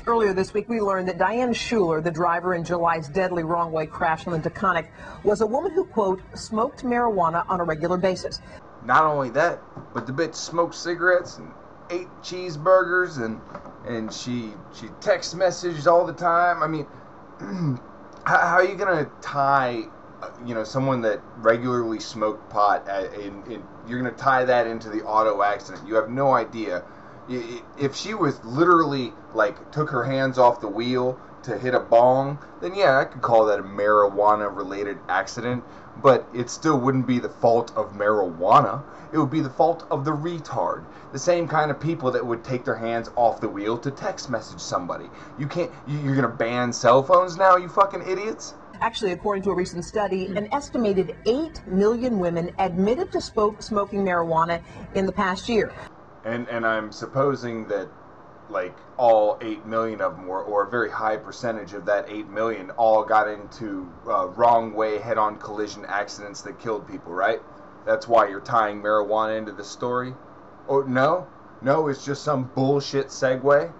Earlier this week, we learned that Diane Schuler, the driver in July's deadly wrong-way crash on the Taconic, was a woman who, quote, smoked marijuana on a regular basis. Not only that, but the bitch smoked cigarettes and ate cheeseburgers and she text messaged all the time. I mean, how are you gonna tie, someone that regularly smoked pot, you're gonna tie that into the auto accident? You have no idea. If she was literally, took her hands off the wheel to hit a bong, then yeah, I could call that a marijuana-related accident, but it still wouldn't be the fault of marijuana. It would be the fault of the retard. The same kind of people that would take their hands off the wheel to text message somebody. You're gonna ban cell phones now, you fucking idiots? Actually, according to a recent study, an estimated 8 million women admitted to smoking marijuana in the past year. And I'm supposing that, all 8 million of them, or a very high percentage of that 8 million, all got into wrong-way head-on collision accidents that killed people, right? That's why you're tying marijuana into the story? Oh, no? No, it's just some bullshit segue?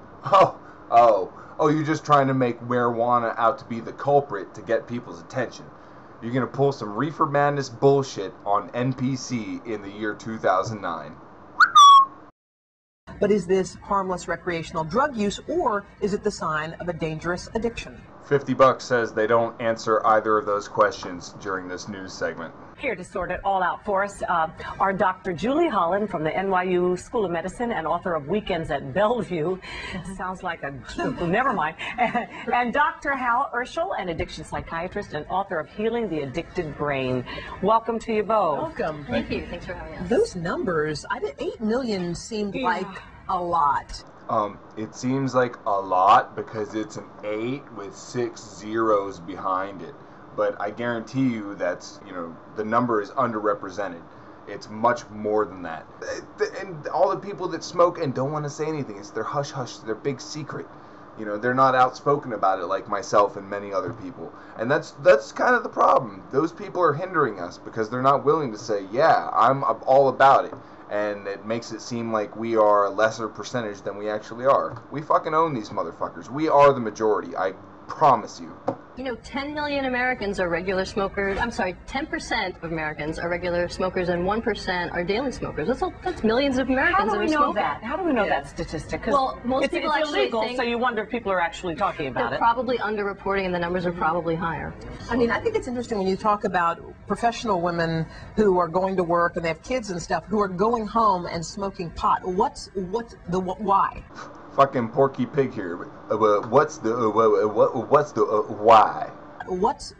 Oh, you're just trying to make marijuana out to be the culprit to get people's attention. You're going to pull some reefer madness bullshit on NPC in the year 2009. But is this harmless recreational drug use, or is it the sign of a dangerous addiction? $50 says they don't answer either of those questions during this news segment. Here to sort it all out for us are Dr. Julie Holland from the NYU School of Medicine and author of Weekends at Bellevue. Sounds like a, never mind. And Dr. Hal Urschel, an addiction psychiatrist and author of Healing the Addicted Brain. Welcome to you both. Welcome. Thank you. Thanks for having us. Those numbers, 8 million seemed like a lot. It seems like a lot because it's an 8 with 6 zeros behind it. But I guarantee you that's, the number is underrepresented. It's much more than that. And all the people that smoke and don't want to say anything, it's their hush-hush, their big secret. They're not outspoken about it like myself and many other people. And that's kind of the problem. Those people are hindering us because they're not willing to say, yeah, I'm all about it. And it makes it seem like we are a lesser percentage than we actually are. We fucking own these motherfuckers. We are the majority, I promise you. 10 million Americans are regular smokers. I'm sorry, 10% of Americans are regular smokers and 1% are daily smokers. That's millions of Americans. How do we know that? How do we know that statistic? Well, most people it's actually illegal, think so you wonder if people are actually talking about they're it. probably underreporting and the numbers are probably higher. I mean, I think it's interesting when you talk about professional women who are going to work and they have kids and stuff who are going home and smoking pot. What's the why? Fucking Porky Pig here. What's the why? What's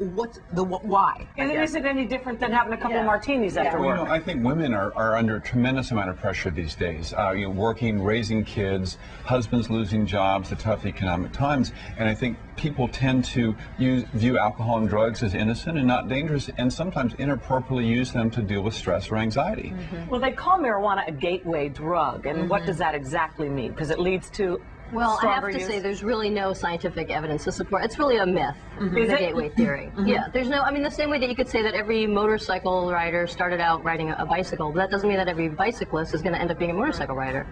the why? And it isn't any different than having a couple of martinis after work. I think women are under a tremendous amount of pressure these days. Working, raising kids, husbands losing jobs, the tough economic times, and I think people tend to view alcohol and drugs as innocent and not dangerous, and sometimes inappropriately use them to deal with stress or anxiety. Well, they call marijuana a gateway drug, and what does that exactly mean? Because it leads to Well, I have to use? say there's really no scientific evidence to support. It's really a myth, Is the it? gateway theory. Yeah, there's no, the same way that you could say that every motorcycle rider started out riding a bicycle, but that doesn't mean that every bicyclist is going to end up being a motorcycle rider.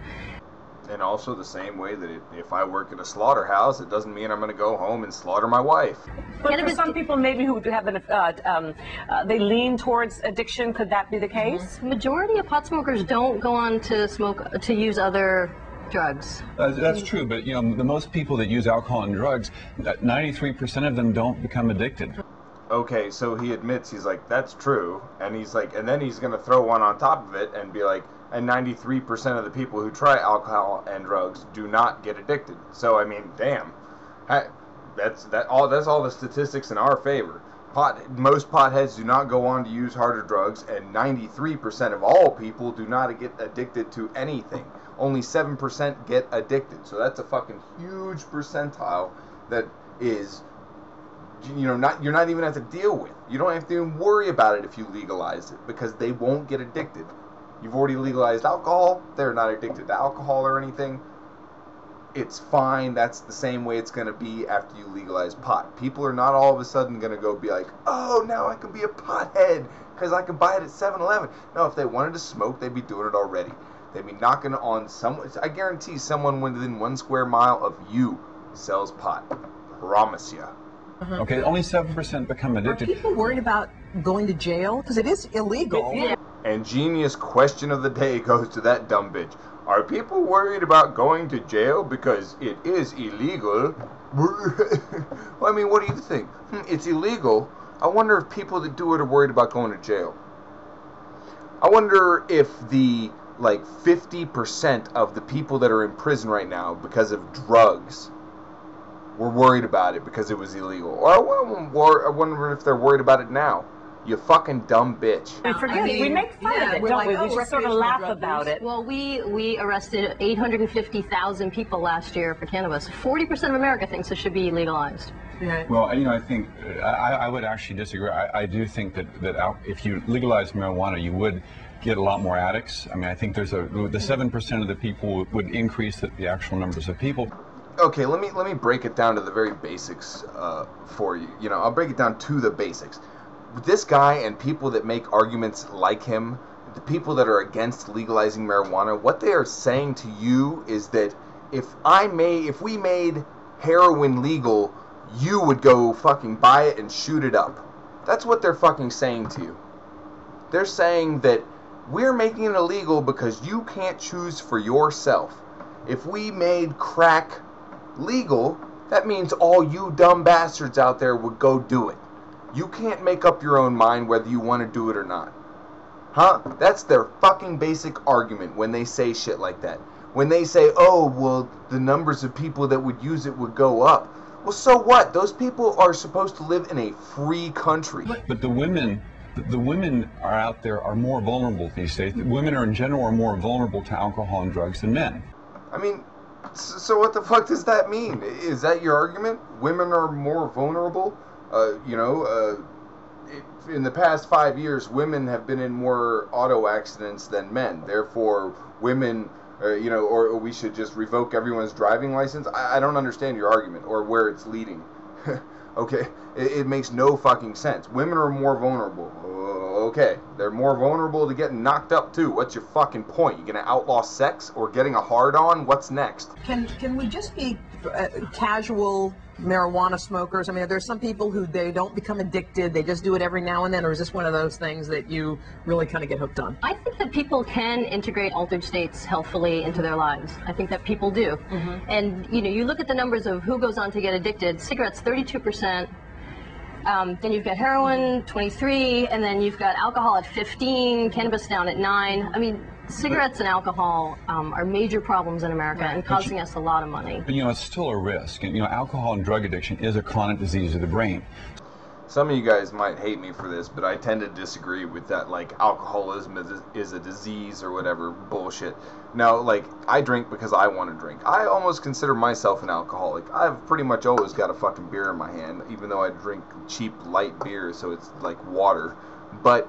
And also the same way that if I work at a slaughterhouse, it doesn't mean I'm going to go home and slaughter my wife. But for some people maybe who have they lean towards addiction, could that be the case? The majority of pot smokers don't go on to use other drugs. That's true, but the most people that use alcohol and drugs, 93% of them don't become addicted. Okay, so he admits, he's like, that's true, and he's like, and then he's going to throw one on top of it and be like, and 93% of the people who try alcohol and drugs do not get addicted. So I mean, damn, that's all the statistics in our favor. Most potheads do not go on to use harder drugs, and 93% of all people do not get addicted to anything. Only 7% get addicted. So that's a fucking huge percentile that is, you're not even have to deal with. You don't have to even worry about it if you legalize it, because they won't get addicted. You've already legalized alcohol. They're not addicted to alcohol or anything. It's fine. That's the same way it's going to be after you legalize pot. People are not all of a sudden going to go be like, oh, now I can be a pothead because I can buy it at 7-Eleven. No, if they wanted to smoke, they'd be doing it already. They'd be knocking on someone. I guarantee someone within 1 square mile of you sells pot. Promise ya. Okay, only 7% become Are addicted. people worried about going to jail? Because it is illegal. Yeah. And genius question of the day goes to that dumb bitch. Are people worried about going to jail because it is illegal? Well, I mean, what do you think? It's illegal. I wonder if people that do it are worried about going to jail. I wonder if the, like, 50% of the people that are in prison right now because of drugs were worried about it because it was illegal. Or I wonder if they're worried about it now. You fucking dumb bitch. We forget. We make fun of it, we're don't like, we? oh, We just sort of laugh recreational drug about it. Well, we arrested 850,000 people last year for cannabis. 40% of America thinks it should be legalized. Right. Well, you know, I think I would actually disagree. I do think that if you legalize marijuana, you would get a lot more addicts. I mean, I think there's the 7% of the people would increase the actual numbers of people. Okay, let me break it down to the very basics for you. You know, I'll break it down to the basics. This guy and people that make arguments like him, the people that are against legalizing marijuana, what they are saying to you is that if we made heroin legal, you would go fucking buy it and shoot it up. That's what they're fucking saying to you. They're saying that we're making it illegal because you can't choose for yourself. If we made crack legal, that means all you dumb bastards out there would go do it. You can't make up your own mind whether you want to do it or not. Huh? That's their fucking basic argument when they say shit like that. When they say, oh, well, the numbers of people that would use it would go up. Well, so what? Those people are supposed to live in a free country. But the women are out there are more vulnerable these days. Women are in general are more vulnerable to alcohol and drugs than men. I mean, so what the fuck does that mean? Is that your argument? Women are more vulnerable? In the past 5 years, women have been in more auto accidents than men. Therefore, women, or we should just revoke everyone's driving license. I don't understand your argument or where it's leading. Okay, it makes no fucking sense. Women are more vulnerable. Okay, they're more vulnerable to getting knocked up too. What's your fucking point? You gonna outlaw sex or getting a hard-on? What's next? Can we just be casual marijuana smokers? I mean, there's some people who they don't become addicted, they just do it every now and then, or is this one of those things that you really kind of get hooked on? I think that people can integrate altered states healthfully into their lives. I think that people do. And, you look at the numbers of who goes on to get addicted. Cigarettes, 32%. Then you've got heroin, 23, and then you've got alcohol at 15, cannabis down at 9. I mean, cigarettes and alcohol are major problems in America and costing us a lot of money. But, it's still a risk. And, alcohol and drug addiction is a chronic disease of the brain. Some of you guys might hate me for this, but I tend to disagree with that, like, alcoholism is a disease or whatever bullshit. Now, like, I drink because I want to drink. I almost consider myself an alcoholic. I've pretty much always got a fucking beer in my hand, even though I drink cheap, light beer, so it's like water. But,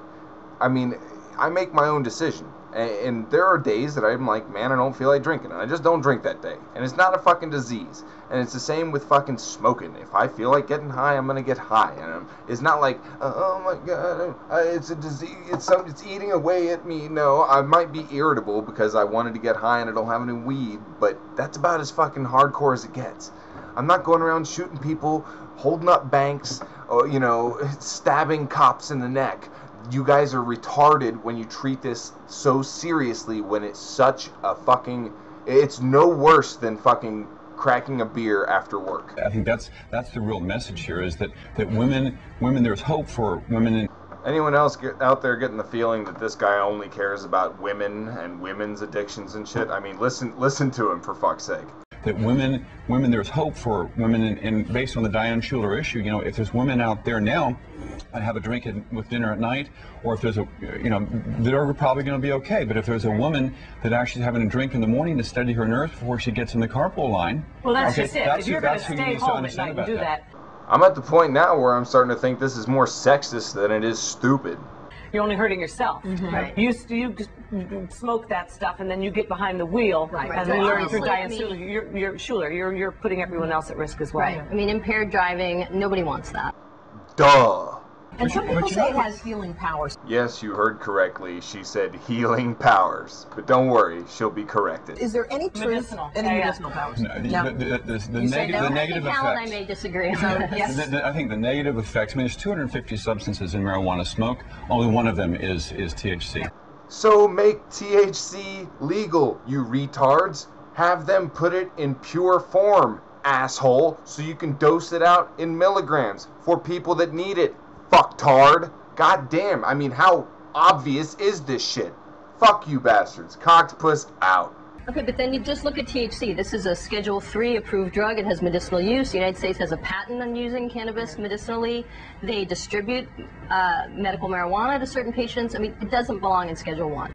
I mean, I make my own decision. And there are days that I'm like, man, I don't feel like drinking, and I just don't drink that day. And it's not a fucking disease. And it's the same with fucking smoking. If I feel like getting high, I'm gonna get high. And it's not like, oh my god, it's a disease. It's eating away at me. No, I might be irritable because I wanted to get high and I don't have any weed, but that's about as fucking hardcore as it gets. I'm not going around shooting people, holding up banks, or stabbing cops in the neck. You guys are retarded when you treat this so seriously when it's such a fucking... It's no worse than fucking cracking a beer after work. I think that's the real message here, is that women, there's hope for women. Anyone else out there getting the feeling that this guy only cares about women and women's addictions and shit? I mean, listen to him, for fuck's sake. That women, there's hope for women, and based on the Diane Schuler issue, if there's women out there now and have a drink with dinner at night, or if there's they're probably going to be okay. But if there's a woman that actually is having a drink in the morning to steady her nerves before she gets in the carpool line, well, that's okay, just it. If you're going to stay home at night and do that. I'm at the point now where I'm starting to think this is more sexist than it is stupid. You're only hurting yourself. Right. You smoke that stuff, and then you get behind the wheel, and then learn through Diane Schuler. You're putting everyone else at risk as well. Right. I mean, impaired driving, nobody wants that. Duh. And some people But you say it know- has healing powers. Yes, you heard correctly. She said healing powers. But don't worry, she'll be corrected. Is there any truth? Medicinal. Any Yeah, yeah. medicinal powers? No, the You say no? negative Hal and I effects. may disagree. Yes. I think the negative effects, I mean, there's 250 substances in marijuana smoke. Only one of them is THC. So make THC legal, you retards. Have them put it in pure form, asshole, so you can dose it out in milligrams for people that need it. Fucktard. God damn, I mean, how obvious is this shit? Fuck you bastards. C0ct0pus out. Okay, but then you just look at THC. This is a Schedule III approved drug. It has medicinal use. The United States has a patent on using cannabis medicinally. They distribute medical marijuana to certain patients. I mean, it doesn't belong in Schedule I.